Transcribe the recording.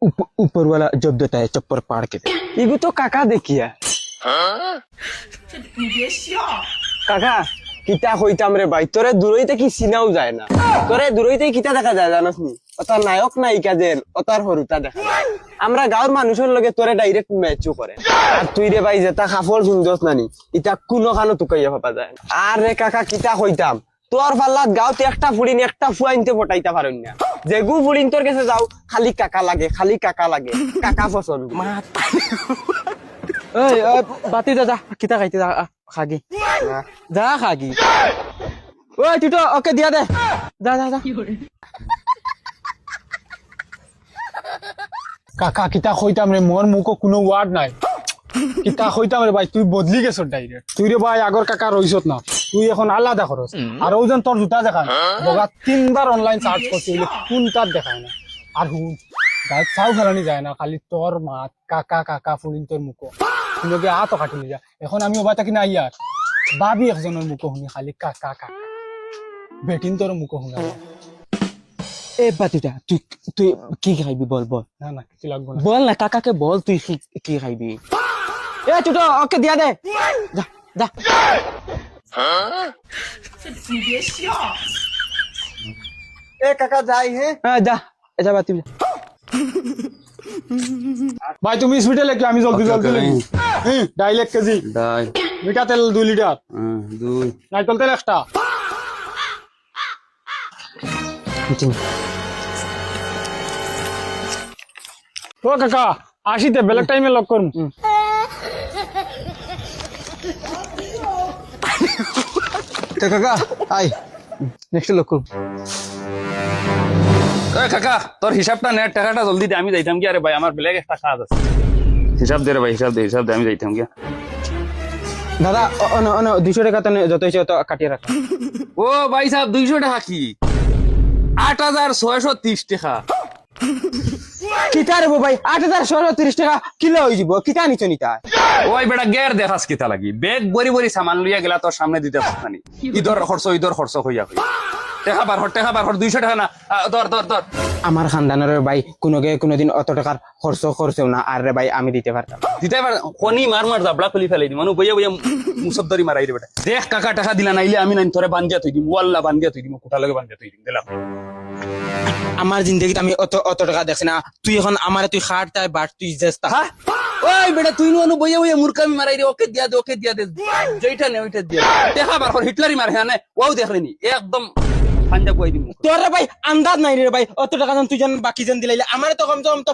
ऊपर वाला जब देता है चप्पर पाड़ के दे। इगु तो काका देखिया কাকা কিতা কইতাম রে ভাই তোরে দূরইতে কি চিনাও যায় না তোরে দূরইতে কিতা দেখা যায় জানাস নি ওতার নায়ক নায়িকা যেন ওতার হরুতা দেখা যায়। আমরা গাঁৱৰ মানুষের লগে তোরে ডাইরেক্ট ম্যাচও করে আর তুই রে ভাই যেটা কাপড় শুনছস নানি ইটা কোনো কানো তুকাইয়া ভাবা যায় না। আর রে কাকা কিতা কইতাম তোর পাল্লাত গাঁৱতে একটা ফুড়িন একটা ফুয়াইনতে ফটাইতে পারেন না যেগু ফুড়িন তোর কাছে যাও খালি কাকা লাগে কাকা পছন্দ ओए बाती जा जा किता खाइते जा खागी जा खागी ओए टिटो ओके दिया दे जा जा जा কাকা কিতা কইতাম রে মোর মুখো কোনো ওয়ার্ড নাই কিতা কইতাম রে ভাই তুই বদলি গেছ ডাইরেক্ট তুই রে ভাই আগর কাকা রইছত না তুই এখন আলাদা খরচ আর ওজন তোর জুতা দেখান বগা 3বার অনলাইন সার্চ করছি কোনটার দেখায় না আর হুন গাছ চাও ফেলানি যায় না খালি তোর মাত কাকা কাকা ফুলিন তোর মুখো তুই আ তো কাটি যা এখন আমি ওবা তাকি নাই আর ভাবি একজনের মুখো শুনি খালি কাকা কাকা বেটিন তোর মুখো শুনা ए बातीटा তুই তুই কি খাইবি বল বল না না কিছু লাগবে না বল না কাকাকে বল তুই কি খাইবি এ টিটো ওকে দিয়া দে যা যা এ কাকা যাই হে হ্যাঁ যা যা বাতি ভাই তুমি হসপিটালে কি আমি জলদি জলদি লাগি ডাইল 1 কেজি ডাই মিঠা তেল 2 লিটার দুই নাইকল তেল একটা ও কাকা আসিতে বেলেগ টাইমে লক করুম কাকা আই নেক্সট লোক কাকা তোর হিসাবটা নে টাকাটা জলদি দে আমি যাইতাম কি আরে ভাই আমার বেলেগ একটা কাজ আছে হিসাব দে রে ভাই হিসাব দে আমি যাইতাম কি দাদা অন 200 টাকা তো যত হইছে তত কাটিয়ে রাখ ও ভাই সাহেব 200 টাকা কি 8630 টাকা কিতা রে ভাই 8630 টাকা কিলো হই যাব কিতা নিছ নিতা ওই বেটা গের দেখাস কিতা লাগি বেগ বরি বরি সামান লইয়া গেলা তোর সামনে দিতে পারতানি ইদর খরচ হইয়া টাকা বার হর 200 টাকা না ধর আমার খানদানের ভাই কোনোদিন অত টাকার খরচ করছেও না আর রে ভাই আমি দিতে পারতাম দিতে পার কোনি মার জাবলা খুলি ফেলাই দি মানু বইয়া মুসদ্দরি মারাই রে বেটা দেখ কাকা টাকা দিলা নাইলে আমি নাই তোরে বান্ধিয়া থই দিম ওয়াল্লাহ বান্ধিয়া থই দিম কোটা লগে বান্ধিয়া থই দিম দিলাম আমার জিন্দগিতে আমি অত টাকা দেখছি না তুই এখন আমারে তুই খাট তাই বাট তুই জেস্তা হ্যাঁ ওই বেটা তুই নুনু বইয়া মূর্খামি মারাই রে ওকে দিয়া দে যেইটা নে ওইটা দিয়া দেখা বার হিটলারি মার হ্যাঁ ওয়াও দেখলেনি একদম ফান্ডা কই দিম তোর রে ভাই আন্দাজ নাই রে ভাই অত টাকা তুই জান বাকি জন দিলাইলে আমারে তো কম তো